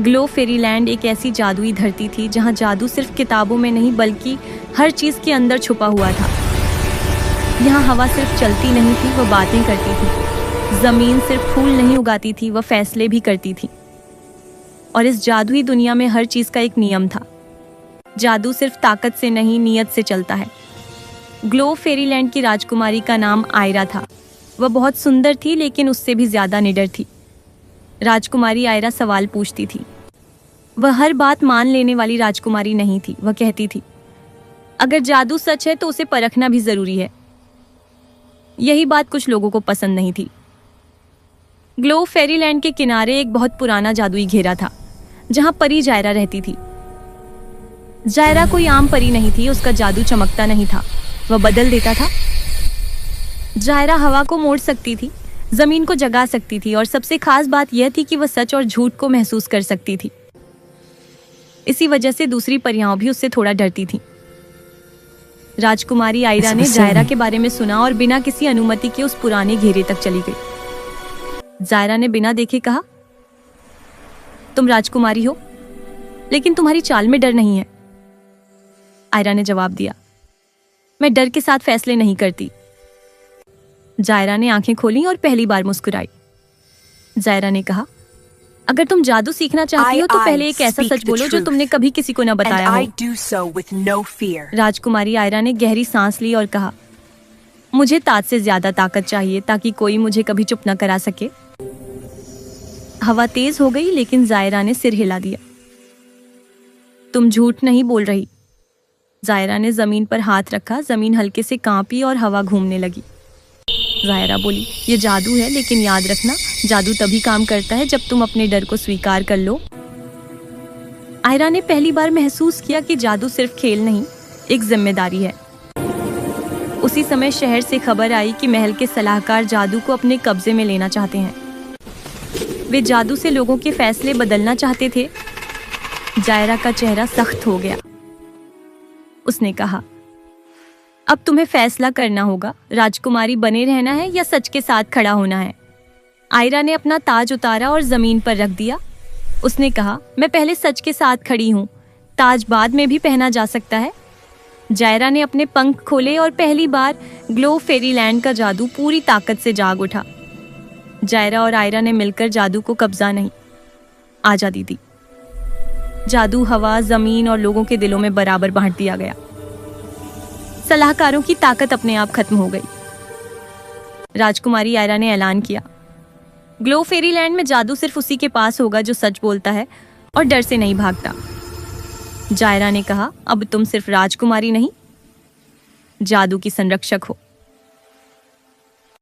Glow Fairyland एक ऐसी जादुई धरती थी जहां जादू सिर्फ किताबों में नहीं बल्कि हर चीज के अंदर छुपा हुआ था। यहाँ हवा सिर्फ चलती नहीं थी, वह बातें करती थी। जमीन सिर्फ फूल नहीं उगाती थी, वह फैसले भी करती थी। और इस जादुई दुनिया में हर चीज का एक नियम था। जादू सिर्फ ताकत से नहीं, नियत से चलता है। ग्लो फेरीलैंड की राजकुमारी का नाम आयरा था। वह बहुत सुंदर थी, लेकिन उससे भी ज्यादा निडर थी। राजकुमारी आयरा सवाल पूछती थी। वह हर बात मान लेने वाली राजकुमारी नहीं थी। वह कहती थी, अगर जादू सच है तो उसे परखना भी जरूरी है। यही बात कुछ लोगों को पसंद नहीं थी। ग्लो फेरीलैंड के किनारे एक बहुत पुराना जादुई घेरा था, जहां परी जायरा रहती थी। जायरा कोई आम परी नहीं थी। उसका जादू चमकता नहीं था, वह बदल देता था। जायरा हवा को मोड़ सकती थी, जमीन को जगा सकती थी, और सबसे खास बात यह थी कि वह सच और झूठ को महसूस कर सकती थी। इसी वजह से दूसरी परियां भी उससे थोड़ा डरती थीं। राजकुमारी आयरा ने जायरा के बारे में सुना और बिना किसी अनुमति के उस पुराने घेरे तक चली गई। जायरा ने बिना देखे कहा, तुम राजकुमारी हो, लेकिन तुम्हारी चाल में डर नहीं है। आयरा ने जवाब दिया, मैं डर के साथ फैसले नहीं करती। जायरा ने आंखें खोली और पहली बार मुस्कुराई। जायरा ने कहा, अगर तुम जादू सीखना चाहती हो तो पहले एक ऐसा सच बोलो जो तुमने कभी किसी को न बताया हो। राजकुमारी आयरा ने गहरी सांस ली और कहा, मुझे ताज से ज्यादा ताकत चाहिए ताकि कोई मुझे कभी चुप न करा सके। हवा तेज हो गई, लेकिन जायरा ने सिर हिला दिया। तुम झूठ नहीं बोल रही। जायरा ने जमीन पर हाथ रखा। जमीन हल्के से कांपी और हवा घूमने लगी। जायरा बोली, ये जादू है, लेकिन याद रखना, जादू तभी काम करता है जब तुम अपने डर को स्वीकार कर लो। आयरा ने पहली बार महसूस किया कि जादू सिर्फ खेल नहीं, एक जिम्मेदारी है। उसी समय शहर से खबर आई कि महल के सलाहकार जादू को अपने कब्जे में लेना चाहते हैं। वे जादू से लोगों के फैसले बदलना चाहते थे। जायरा का चेहरा सख्त हो गया। उसने कहा, अब तुम्हें फैसला करना होगा, राजकुमारी बने रहना है या सच के साथ खड़ा होना है। आयरा ने अपना ताज उतारा और जमीन पर रख दिया। उसने कहा, मैं पहले सच के साथ खड़ी हूँ, ताज बाद में भी पहना जा सकता है। जायरा ने अपने पंख खोले और पहली बार ग्लो फेरीलैंड का जादू पूरी ताकत से जाग उठा। जायरा और आयरा ने मिलकर जादू को कब्जा नहीं, आजादी दी। जादू हवा, जमीन और लोगों के दिलों में बराबर बांट दिया गया। सलाहकारों की ताकत अपने आप खत्म हो गई। राजकुमारी आयरा ने ऐलान किया, ग्लो फेरीलैंड में जादू सिर्फ उसी के पास होगा जो सच बोलता है और डर से नहीं भागता। जायरा ने कहा, अब तुम सिर्फ राजकुमारी नहीं, जादू की संरक्षक हो।